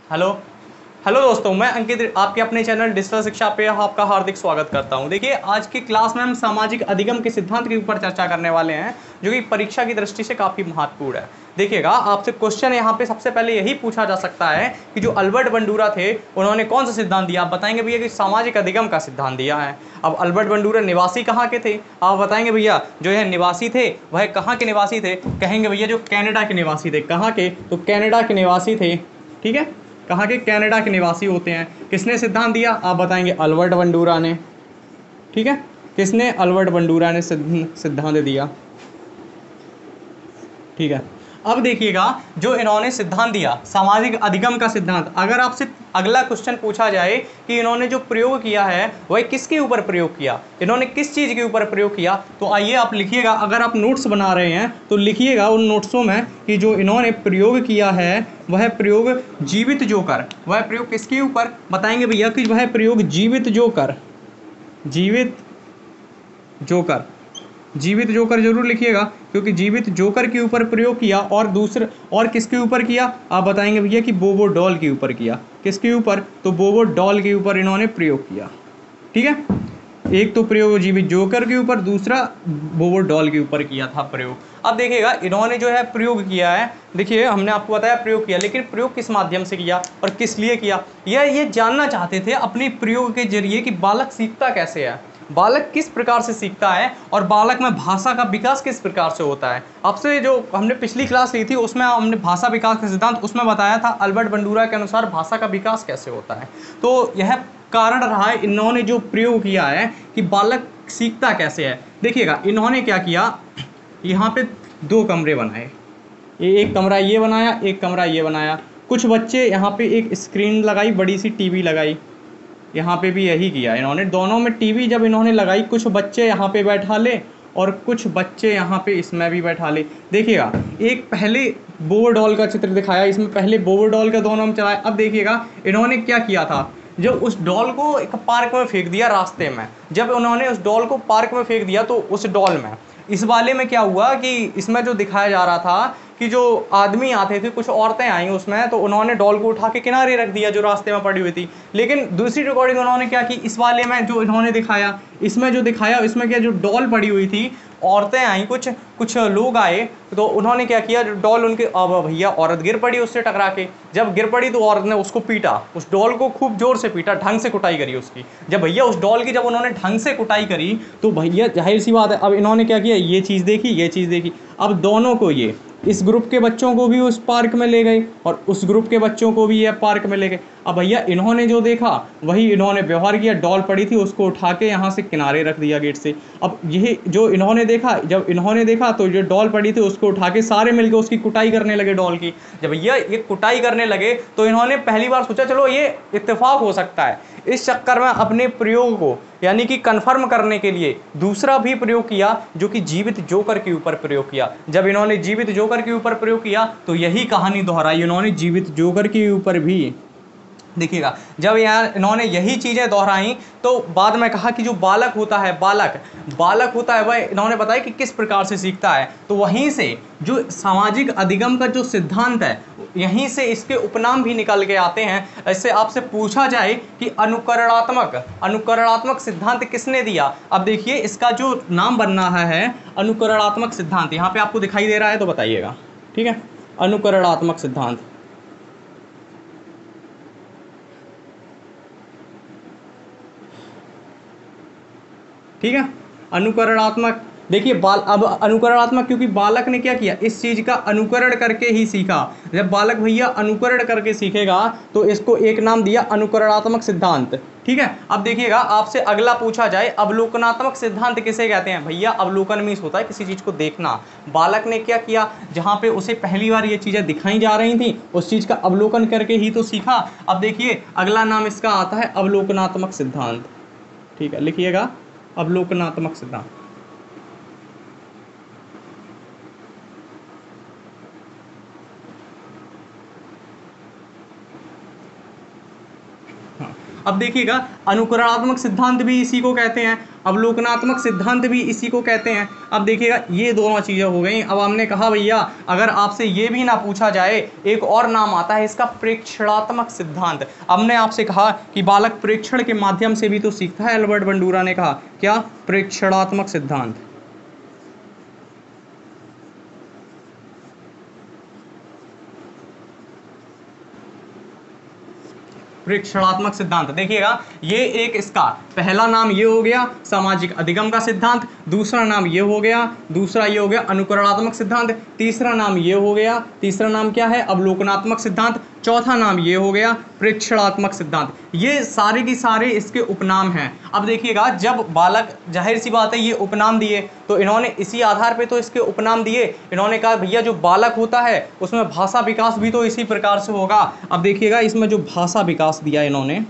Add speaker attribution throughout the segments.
Speaker 1: Hello hello दोस्तों, मैं अंकित आपके अपने चैनल डिजिटल शिक्षा पे आपका हार्दिक स्वागत करता हूं। देखिए, आज की क्लास में हम सामाजिक अधिगम के सिद्धांत के ऊपर चर्चा करने वाले हैं, जो कि परीक्षा की दृष्टि से काफ़ी महत्वपूर्ण है। देखिएगा, आपसे क्वेश्चन यहाँ पे सबसे पहले यही पूछा जा सकता है कि जो अल्बर्ट बंडूरा थे, उन्होंने कौन सा सिद्धांत दिया। आप बताएंगे भैया कि सामाजिक अधिगम का सिद्धांत दिया है। अब अल्बर्ट बंडूरा निवासी कहाँ के थे? आप बताएंगे भैया जो यह निवासी थे वह कहाँ के निवासी थे? कहेंगे भैया जो कनाडा के निवासी थे। कहाँ के? तो कनाडा के निवासी थे। ठीक है, कहाँ के? कनाडा के निवासी होते हैं। किसने सिद्धांत दिया? आप बताएंगे अल्बर्ट बंडूरा ने। ठीक है, किसने? अल्बर्ट बंडूरा ने सिद्धांत दिया। ठीक है, अब देखिएगा, जो इन्होंने सिद्धांत दिया सामाजिक अधिगम का सिद्धांत, अगर आपसे अगला क्वेश्चन पूछा जाए कि इन्होंने जो प्रयोग किया है वह किसके ऊपर प्रयोग किया, इन्होंने किस चीज़ के ऊपर प्रयोग किया, तो आइए आप लिखिएगा। अगर आप नोट्स बना रहे हैं तो लिखिएगा उन नोट्सों में कि जो इन्होंने प्रयोग किया है वह प्रयोग जीवित जोकर। वह प्रयोग किसके ऊपर? बताएंगे भैया कि वह प्रयोग जीवित जोकर। जीवित जोकर, जीवित जोकर जरूर लिखिएगा, क्योंकि जीवित जोकर के ऊपर प्रयोग किया। और दूसरा, और किसके ऊपर किया? आप बताएंगे भैया कि बोबो डॉल के ऊपर किया। किसके ऊपर? तो बोबो डॉल के ऊपर इन्होंने प्रयोग किया। ठीक है, एक तो प्रयोग जीवित जोकर के ऊपर, दूसरा बोबो डॉल के ऊपर किया था प्रयोग। अब देखिएगा, इन्होंने जो है प्रयोग किया है, देखिए हमने आपको बताया प्रयोग किया, लेकिन प्रयोग किस माध्यम से किया और किस लिए किया, ये जानना चाहते थे अपने प्रयोग के जरिए कि बालक सीखता कैसे है, बालक किस प्रकार से सीखता है और बालक में भाषा का विकास किस प्रकार से होता है। आपसे जो हमने पिछली क्लास ली थी उसमें हमने भाषा विकास का सिद्धांत उसमें बताया था, अल्बर्ट बंडूरा के अनुसार भाषा का विकास कैसे होता है। तो यह कारण रहा है इन्होंने जो प्रयोग किया है कि बालक सीखता कैसे है। देखिएगा, इन्होंने क्या किया, यहाँ पे दो कमरे बनाए, एक कमरा ये बनाया, एक कमरा ये बनाया। कुछ बच्चे यहाँ पे एक स्क्रीन लगाई, बड़ी सी टीवी लगाई। यहाँ पे भी यही किया इन्होंने, दोनों में टीवी जब इन्होंने लगाई, कुछ बच्चे यहाँ पे बैठा ले और कुछ बच्चे यहाँ पे इसमें भी बैठा ले। देखिएगा, एक पहले बोबो डॉल का चित्र दिखाया, इसमें पहले बोबो डॉल का दोनों में चलाया। अब देखिएगा इन्होंने क्या किया था, जो उस डॉल को एक पार्क में फेंक दिया रास्ते में। जब उन्होंने उस डॉल को पार्क में फेंक दिया तो उस डॉल में, इस वाले में क्या हुआ कि इसमें जो दिखाया जा रहा था कि जो आदमी आते थे, कुछ औरतें आई उसमें, तो उन्होंने डॉल को उठा के किनारे रख दिया जो रास्ते में पड़ी हुई थी। लेकिन दूसरी रिकॉर्डिंग उन्होंने क्या की, इस वाले में जो इन्होंने दिखाया, इसमें जो दिखाया, इसमें क्या, जो डॉल पड़ी हुई थी, औरतें आई, कुछ कुछ लोग आए, तो उन्होंने क्या किया, जो डॉल उनके, अब भैया औरत गिर पड़ी उससे टकरा के। जब गिर पड़ी तो औरत ने उसको पीटा, उस डॉल को खूब जोर से पीटा, ढंग से कुटाई करी उसकी। जब भैया उस डॉल की जब उन्होंने ढंग से कुटाई करी तो भैया जाहिर सी बात है, अब इन्होंने क्या किया, ये चीज़ देखी, ये चीज़ देखी। अब दोनों को, ये इस ग्रुप के बच्चों को भी उस पार्क में ले गए और उस ग्रुप के बच्चों को भी ये पार्क में ले गए। अब भैया इन्होंने जो देखा वही इन्होंने व्यवहार किया, डॉल पड़ी थी उसको उठा के यहाँ से किनारे रख दिया गेट से। अब यही जो इन्होंने देखा, जब इन्होंने देखा तो जो डॉल पड़ी थी उसको उठा के सारे मिलकर उसकी कुटाई करने लगे डॉल की। जब भैया ये कुटाई करने लगे तो इन्होंने पहली बार सोचा चलो ये इत्तेफाक हो सकता है। इस चक्कर में अपने प्रयोग को यानी कि कन्फर्म करने के लिए दूसरा भी प्रयोग किया, जो कि जीवित जोकर के ऊपर प्रयोग किया। जब इन्होंने जीवित जोकर के ऊपर प्रयोग किया तो यही कहानी दोहराई इन्होंने जीवित जोकर के ऊपर भी। देखिएगा, जब यहाँ इन्होंने यही चीज़ें दोहराई तो बाद में कहा कि जो बालक होता है, बालक होता है, वह इन्होंने बताया कि किस प्रकार से सीखता है। तो वहीं से जो सामाजिक अधिगम का जो सिद्धांत है, यहीं से इसके उपनाम भी निकल के आते हैं। ऐसे आपसे पूछा जाए कि अनुकरणात्मक सिद्धांत किसने दिया, अब देखिए इसका जो नाम बन रहा है अनुकरणात्मक सिद्धांत, यहाँ पे आपको दिखाई दे रहा है तो बताइएगा। ठीक है, अनुकरणात्मक सिद्धांत, ठीक है, अनुकरणात्मक। देखिए अब अनुकरणात्मक, क्योंकि बालक ने क्या किया, इस चीज का अनुकरण करके ही सीखा। जब बालक भैया अनुकरण करके सीखेगा तो इसको एक नाम दिया अनुकरणात्मक सिद्धांत। ठीक है, अब देखिएगा, आपसे अगला पूछा जाए अवलोकनात्मक सिद्धांत किसे कहते हैं। भैया अवलोकन मीन्स होता है किसी चीज को देखना। बालक ने क्या किया, जहां पे उसे पहली बार ये चीजें दिखाई जा रही थी उस चीज का अवलोकन करके ही तो सीखा। अब देखिए अगला नाम इसका आता है अवलोकनात्मक सिद्धांत। ठीक है, लिखिएगा अवलोकनात्मक सिद्धांत। हाँ, अब देखिएगा अनुकरणात्मक सिद्धांत भी इसी को कहते हैं। अवलोकनात्मक सिद्धांत भी इसी को कहते हैं। अब देखिएगा ये दोनों चीज़ें हो गई। अब हमने कहा भैया अगर आपसे ये भी ना पूछा जाए, एक और नाम आता है इसका, प्रेक्षणात्मक सिद्धांत। हमने आपसे कहा कि बालक प्रेक्षण के माध्यम से भी तो सीखता है, अल्बर्ट बंडूरा ने कहा क्या, प्रेक्षणात्मक सिद्धांत। प्रेक्षणात्मक सिद्धांत देखिएगा, ये एक इसका पहला नाम ये हो गया सामाजिक अधिगम का सिद्धांत, दूसरा नाम ये हो गया, दूसरा ये हो गया अनुकरणात्मक सिद्धांत, तीसरा नाम ये हो गया, तीसरा नाम क्या है, अवलोकनात्मक सिद्धांत, चौथा नाम ये हो गया प्रेक्षणात्मक सिद्धांत। ये सारे की सारे इसके उपनाम हैं। अब देखिएगा जब बालक, जाहिर सी बात है ये उपनाम दिए तो इन्होंने इसी आधार पे तो इसके उपनाम दिए। इन्होंने कहा भैया जो बालक होता है उसमें भाषा विकास भी तो इसी प्रकार से होगा। अब देखिएगा इसमें जो भाषा विकास दिया इन्होंने,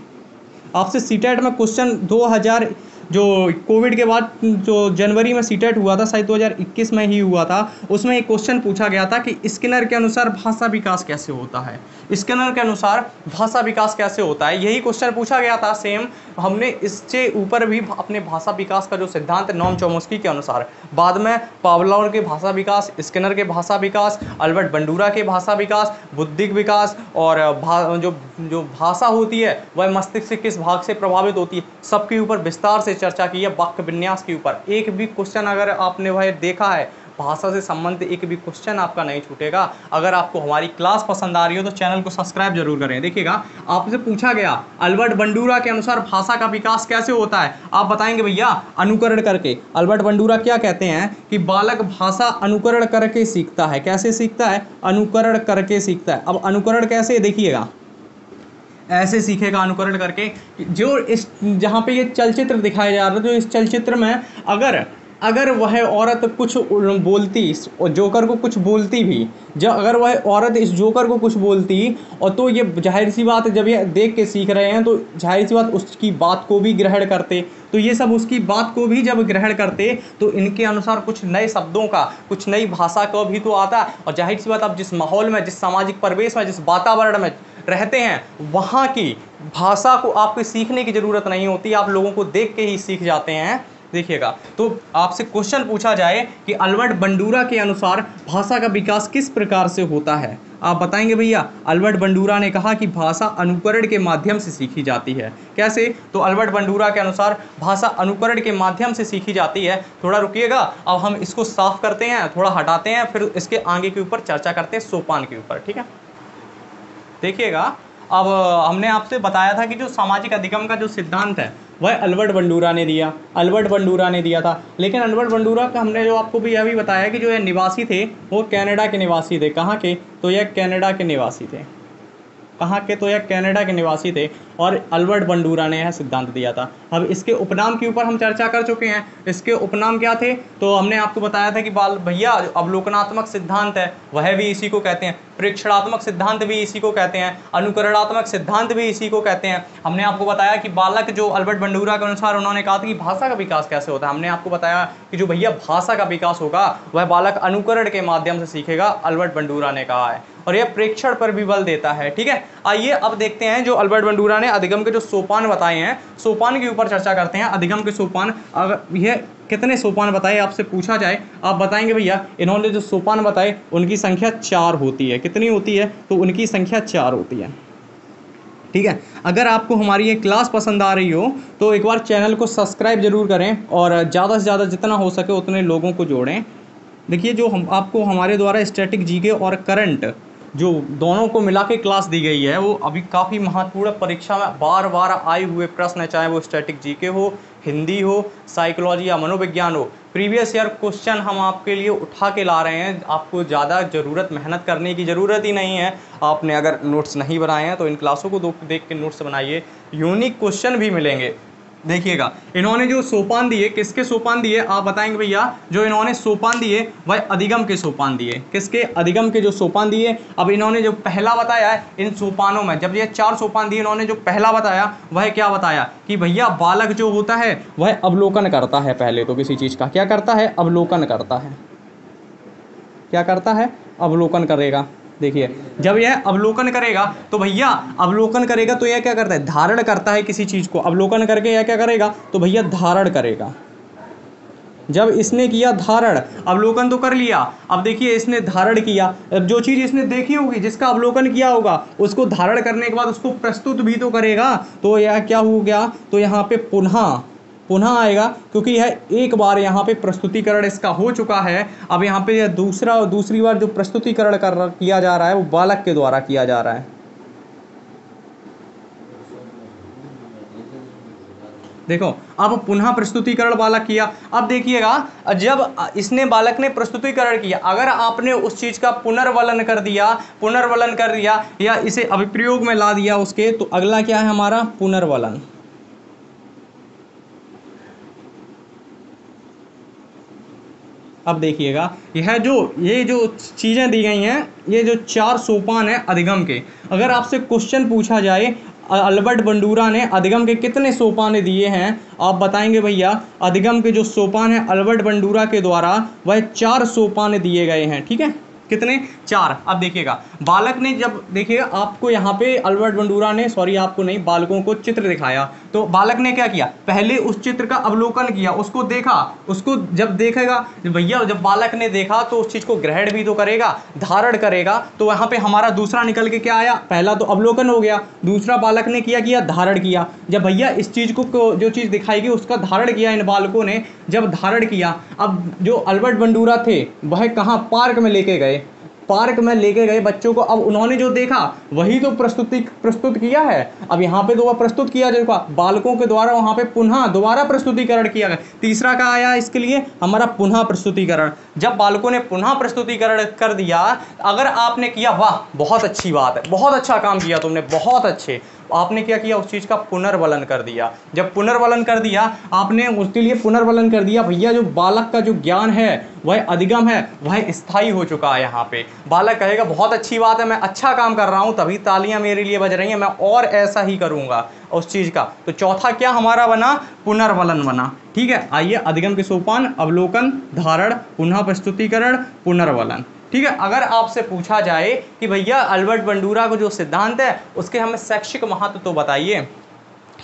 Speaker 1: आपसे सीटेट में क्वेश्चन 2000 जो कोविड के बाद जो जनवरी में सीटेट हुआ था, शायद 2021 में ही हुआ था, उसमें एक क्वेश्चन पूछा गया था कि स्किनर के अनुसार भाषा विकास कैसे होता है, स्किनर के अनुसार भाषा विकास कैसे होता है, यही क्वेश्चन पूछा गया था सेम। हमने इससे ऊपर भी अपने भाषा विकास का जो सिद्धांत नॉम चोम्स्की के अनुसार, बाद में पावलोव के भाषा विकास, स्किनर के भाषा विकास, अल्बर्ट बंडूरा के भाषा विकास, बुद्धिक विकास और जो भाषा होती है वह मस्तिष्क से किस भाग से प्रभावित होती है, सबके ऊपर विस्तार से चर्चा की है। वाक्य विन्यास के ऊपर एक भी क्वेश्चन अगर आपने वह देखा है, भाषा से संबंधित एक भी क्वेश्चन आपका नहीं छूटेगा। अगर आपको हमारी क्लास पसंद आ रही हो तो चैनल को सब्सक्राइब जरूर करें। देखिएगा आपसे पूछा गया अल्बर्ट बंडूरा के अनुसार भाषा का विकास कैसे होता है, आप बताएंगे भैया अनुकरण करके। अल्बर्ट बंडूरा क्या कहते हैं कि बालक भाषा अनुकरण करके सीखता है। कैसे सीखता है, अनुकरण करके सीखता है। अब अनुकरण कैसे, देखिएगा ऐसे सीखेगा अनुकरण करके। जो इस जहाँ पे ये चलचित्र दिखाया जा रहा है, तो इस चलचित्र में अगर वह औरत कुछ बोलती, जोकर को कुछ बोलती भी, जब अगर वह औरत इस जोकर को कुछ बोलती, और तो ये जाहिर सी बात है जब ये देख के सीख रहे हैं तो जाहिर सी बात उसकी बात को भी ग्रहण करते। तो ये सब उसकी बात को भी जब ग्रहण करते तो इनके अनुसार कुछ नए शब्दों का, कुछ नई भाषा का भी तो आता। और जाहिर सी बात आप जिस माहौल में, जिस सामाजिक परिवेश में, जिस वातावरण में रहते हैं, वहाँ की भाषा को आपको सीखने की ज़रूरत नहीं होती, आप लोगों को देख के ही सीख जाते हैं। देखिएगा तो आपसे क्वेश्चन पूछा जाए कि अल्बर्ट बंडूरा के अनुसार भाषा का विकास किस प्रकार से होता है, आप बताएंगे भैया। अल्बर्ट बंडूरा ने कहा कि भाषा अनुकरण के माध्यम से सीखी जाती है। कैसे, तो अल्बर्ट बंडूरा के अनुसार भाषा अनुकरण के माध्यम से सीखी जाती है। थोड़ा रुकिएगा, अब हम इसको साफ करते हैं, थोड़ा हटाते हैं, फिर इसके आगे के ऊपर चर्चा करते हैं, सोपान के ऊपर, ठीक है। देखिएगा अब हमने आपसे बताया था कि जो सामाजिक अधिगम का जो सिद्धांत है वह अल्बर्ट बंडूरा ने दिया, था। लेकिन अल्बर्ट बंडूरा का हमने जो आपको भी यह भी बताया कि जो ये निवासी थे वो कनाडा के निवासी थे। कहाँ के, तो यह कनाडा के निवासी थे। कहाँ के, तो यह कनाडा के निवासी थे और अल्बर्ट बंडूरा ने यह सिद्धांत दिया था। अब इसके उपनाम के ऊपर हम चर्चा कर चुके हैं। इसके उपनाम क्या थे, तो हमने आपको बताया था कि भैया अवलोकनात्मक सिद्धांत है वह भी इसी को कहते हैं, प्रेक्षणात्मक सिद्धांत भी इसी को कहते हैं, अनुकरणात्मक सिद्धांत भी इसी को कहते हैं। हमने आपको बताया कि बालक जो अल्बर्ट बंडूरा के अनुसार उन्होंने कहा था कि भाषा का विकास कैसे होता है। हमने आपको बताया कि जो भैया भाषा का विकास होगा वह बालक अनुकरण के माध्यम से सीखेगा, अल्बर्ट बंडूरा ने कहा है, और यह प्रेक्षण पर भी बल देता है। ठीक है, आइए अब देखते हैं जो अल्बर्ट बंडूरा ने अधिगम के जो सोपान बताए हैं, सोपान के ऊपर चर्चा करते हैं। अधिगम के सोपान, अगर यह कितने सोपान बताए आपसे पूछा जाए, आप बताएंगे भैया इन्होंने जो सोपान बताए उनकी संख्या 4 होती है। कितनी होती है, तो उनकी संख्या 4 होती है। ठीक है, अगर आपको हमारी ये क्लास पसंद आ रही हो तो एक बार चैनल को सब्सक्राइब जरूर करें और ज़्यादा से ज़्यादा जितना हो सके उतने लोगों को जोड़ें। देखिए जो हम आपको हमारे द्वारा स्टैटिक जीके और करंट जो दोनों को मिला के क्लास दी गई है, वो अभी काफ़ी महत्वपूर्ण परीक्षा में बार बार आए हुए प्रश्न है, चाहे वो स्टैटिक जीके हो, हिंदी हो, साइकोलॉजी या मनोविज्ञान हो। प्रीवियस ईयर क्वेश्चन हम आपके लिए उठा के ला रहे हैं। आपको ज़्यादा मेहनत करने की ज़रूरत ही नहीं है। आपने अगर नोट्स नहीं बनाए हैं तो इन क्लासों को देख के नोट्स बनाइए, यूनिक क्वेश्चन भी मिलेंगे। देखिएगा इन्होंने जो सोपान दिए, किसके सोपान दिए आप बताएंगे भैया। जो इन्होंने सोपान दिए वह अधिगम के सोपान दिए। किसके, अधिगम के जो सोपान दिए। अब इन्होंने जो पहला बताया है इन सोपानों में, जब ये 4 सोपान दिए, इन्होंने जो पहला बताया वह क्या बताया कि भैया बालक जो होता है वह अवलोकन करता है। पहले तो किसी चीज़ का क्या करता है, अवलोकन करता है। क्या करता है, अवलोकन करेगा। देखिए जब यह अवलोकन करेगा तो भैया अवलोकन करेगा तो यह क्या करता है, धारण करता है किसी चीज़ को। अवलोकन करके यह क्या करेगा, तो भैया धारण करेगा। जब इसने किया धारण, अवलोकन तो कर लिया, अब देखिए इसने धारण किया, अब जो चीज़ इसने देखी होगी, जिसका अवलोकन किया होगा, उसको धारण करने के बाद उसको प्रस्तुत भी तो करेगा। तो यह क्या हो गया, तो यहाँ पे पुनः आएगा, क्योंकि यह एक बार यहाँ पे प्रस्तुतिकरण इसका हो चुका है। अब यहाँ पे यह दूसरी बार जो प्रस्तुतिकरण किया जा रहा है वो बालक के द्वारा किया जा रहा है। देखो अब पुनः प्रस्तुतिकरण बालक किया। अब देखिएगा जब इसने बालक ने प्रस्तुतिकरण किया, अगर आपने उस चीज़ का पुनर्वलन कर दिया या इसे अभिप्रयोग में ला दिया उसके, तो अगला क्या है हमारा, पुनर्वलन। अब देखिएगा ये जो चीज़ें दी गई हैं, ये जो 4 सोपान हैं अधिगम के, अगर आपसे क्वेश्चन पूछा जाए अल्बर्ट बंडूरा ने अधिगम के कितने सोपान दिए हैं, आप बताएंगे भैया अधिगम के जो सोपान हैं अल्बर्ट बंडूरा के द्वारा वह 4 सोपान दिए गए हैं। ठीक है, कितने, 4। अब देखिएगा बालक ने, जब देखिएगा आपको यहाँ पे अल्बर्ट बंडूरा ने, सॉरी आपको नहीं, बालकों को चित्र दिखाया, तो बालक ने क्या किया, पहले उस चित्र का अवलोकन किया, उसको देखा, उसको जब देखेगा भैया, जब बालक ने देखा तो उस चीज़ को ग्रहण भी तो करेगा, धारण करेगा। तो वहाँ पे हमारा दूसरा निकल के क्या आया, पहला तो अवलोकन हो गया, दूसरा बालक ने किया धारण किया। जब भैया इस चीज़ को जो चीज़ दिखाएगी उसका धारण किया इन बालकों ने, जब धारण किया, अब जो अल्बर्ट बंडूरा थे वह कहाँ, पार्क में लेके गए, पार्क में लेके गए बच्चों को। अब उन्होंने जो देखा वही तो प्रस्तुत किया है। अब यहाँ पे तो वह प्रस्तुत किया जाएगा बालकों के द्वारा, वहाँ पे पुनः दोबारा प्रस्तुतिकरण किया गया। तीसरा का आया इसके लिए हमारा पुनः प्रस्तुतिकरण। जब बालकों ने पुनः प्रस्तुतिकरण कर दिया, अगर आपने किया, वाह बहुत अच्छी बात है, बहुत अच्छा काम किया तुमने, बहुत अच्छे, आपने क्या किया, उस चीज़ का पुनर्वलन कर दिया। जब पुनर्वलन कर दिया आपने, उसके लिए पुनर्वलन कर दिया, भैया जो बालक का जो ज्ञान है वह अधिगम है, वह स्थायी हो चुका है। यहाँ पे बालक कहेगा बहुत अच्छी बात है, मैं अच्छा काम कर रहा हूँ, तभी तालियां मेरे लिए बज रही हैं, मैं और ऐसा ही करूँगा उस चीज़ का। तो चौथा क्या हमारा बना, पुनर्वलन बना। ठीक है, आइए अधिगम के सोपान, अवलोकन, धारण, पुनः प्रस्तुतिकरण, पुनर्वलन। ठीक है, अगर आपसे पूछा जाए कि भैया अल्बर्ट बंडूरा को जो सिद्धांत है उसके हमें शैक्षिक महत्व तो बताइए,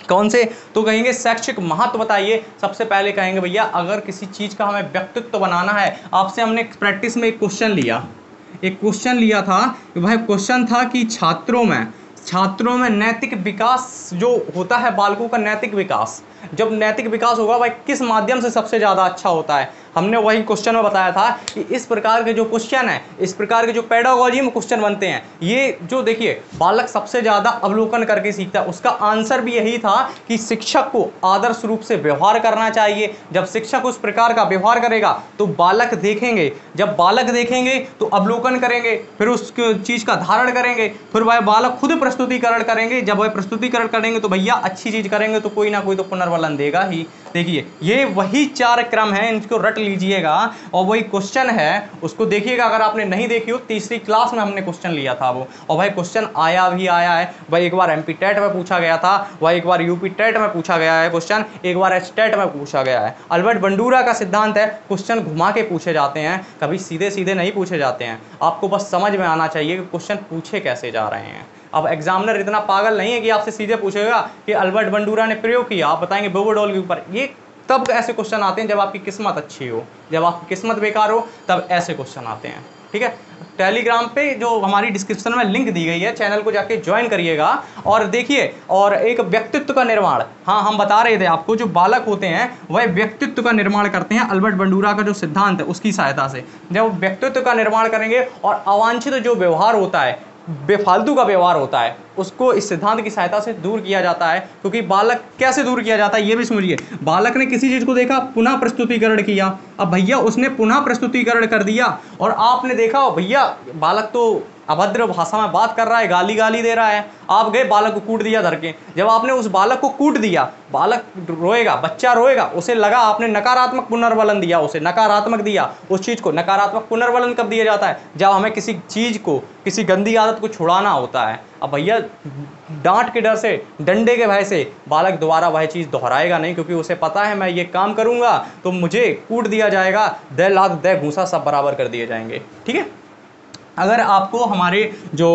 Speaker 1: कौन से, तो कहेंगे शैक्षिक महत्व बताइए। सबसे पहले कहेंगे भैया अगर किसी चीज़ का हमें व्यक्तित्व बनाना है, आपसे हमने प्रैक्टिस में एक क्वेश्चन लिया था, वह क्वेश्चन था कि छात्रों में नैतिक विकास जो होता है, बालकों का नैतिक विकास, जब नैतिक विकास होगा वह किस माध्यम से सबसे ज़्यादा अच्छा होता है। हमने वही क्वेश्चन में बताया था कि इस प्रकार के जो क्वेश्चन है, इस प्रकार के जो पेडागोजी में क्वेश्चन बनते हैं, ये जो देखिए बालक सबसे ज़्यादा अवलोकन करके सीखता है। उसका आंसर भी यही था कि शिक्षक को आदर्श रूप से व्यवहार करना चाहिए। जब शिक्षक उस प्रकार का व्यवहार करेगा तो बालक देखेंगे, जब बालक देखेंगे तो अवलोकन करेंगे, फिर उस चीज़ का धारण करेंगे, फिर वह बालक खुद प्रस्तुतिकरण करेंगे। जब वह प्रस्तुतिकरण करेंगे तो भैया अच्छी चीज़ करेंगे तो कोई ना कोई तो पुनर्वलन देगा ही। देखिए ये वही 4 क्रम हैं, इनको रट लीजिएगा और वही क्वेश्चन है, उसको देखिएगा। अगर आपने नहीं देखी हो, तीसरी क्लास में हमने क्वेश्चन लिया था वो, और भाई क्वेश्चन आया है। भाई एक बार MP टेट में पूछा गया था, वह एक बार UP टेट में पूछा गया है क्वेश्चन, एक बार H टेट में पूछा गया है। अल्बर्ट बंडूरा का सिद्धांत है, क्वेश्चन घुमा के पूछे जाते हैं, कभी सीधे सीधे नहीं पूछे जाते हैं। आपको बस समझ में आना चाहिए कि क्वेश्चन पूछे कैसे जा रहे हैं। अब एग्जामिनर इतना पागल नहीं है कि आपसे सीधे पूछेगा कि अल्बर्ट बंडूरा ने प्रयोग किया, आप बताएंगे बोबोडॉल के ऊपर। ये तब ऐसे क्वेश्चन आते हैं जब आपकी किस्मत अच्छी हो, जब आपकी किस्मत बेकार हो तब ऐसे क्वेश्चन आते हैं। ठीक है, टेलीग्राम पे जो हमारी डिस्क्रिप्शन में लिंक दी गई है, चैनल को जाके ज्वाइन करिएगा और देखिए। और एक व्यक्तित्व का निर्माण, हाँ हम बता रहे थे आपको, जो बालक होते हैं वह व्यक्तित्व का निर्माण करते हैं अल्बर्ट बंडूरा का जो सिद्धांत है उसकी सहायता से। जब व्यक्तित्व का निर्माण करेंगे और अवांछित जो व्यवहार होता है, बेफालतू का व्यवहार होता है, उसको इस सिद्धांत की सहायता से दूर किया जाता है। क्योंकि बालक कैसे दूर किया जाता है ये भी समझिए। बालक ने किसी चीज़ को देखा, पुनः प्रस्तुतिकरण किया। अब भैया उसने पुनः प्रस्तुतिकरण कर दिया और आपने देखा भैया बालक तो अभद्र भाषा में बात कर रहा है, गाली दे रहा है, आप गए बालक को कूट दिया धर के। जब आपने उस बालक को कूट दिया, बालक रोएगा, बच्चा रोएगा, उसे लगा आपने नकारात्मक पुनर्वलन दिया, उसे नकारात्मक दिया उस चीज़ को। नकारात्मक पुनर्वलन कब दिया जाता है, जब हमें किसी चीज़ को, किसी गंदी आदत को छुड़ाना होता है। अब भैया डांट के डर से, डंडे के भय से बालक दोबारा वह चीज़ दोहराएगा नहीं, क्योंकि उसे पता है मैं ये काम करूँगा तो मुझे कूट दिया जाएगा, 10 लाख 10 घूंसा सब बराबर कर दिए जाएंगे। ठीक है, अगर आपको हमारे जो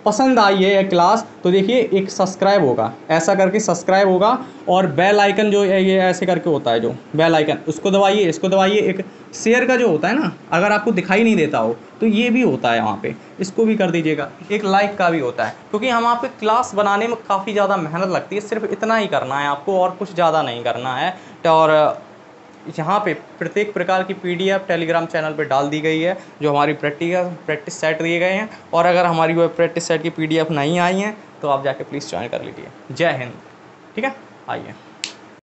Speaker 1: पसंद आई है ये क्लास तो देखिए एक सब्सक्राइब होगा, ऐसा करके सब्सक्राइब होगा, और बेल आइकन जो है ये ऐसे करके होता है जो बेल आइकन, उसको दबाइए, इसको दबाइए। एक शेयर का जो होता है ना, अगर आपको दिखाई नहीं देता हो तो ये भी होता है वहाँ पे, इसको भी कर दीजिएगा। एक लाइक का भी होता है, क्योंकि हम आपके क्लास बनाने में काफ़ी ज़्यादा मेहनत लगती है, सिर्फ इतना ही करना है आपको और कुछ ज़्यादा नहीं करना है। और यहाँ पे प्रत्येक प्रकार की PDF टेलीग्राम चैनल पे डाल दी गई है, जो हमारी प्रैक्टिस सेट दिए गए हैं। और अगर हमारी वो प्रैक्टिस सेट की PDF नहीं आई हैं तो आप जाके प्लीज़ ज्वाइन कर लीजिए। जय हिंद। ठीक है, आइए।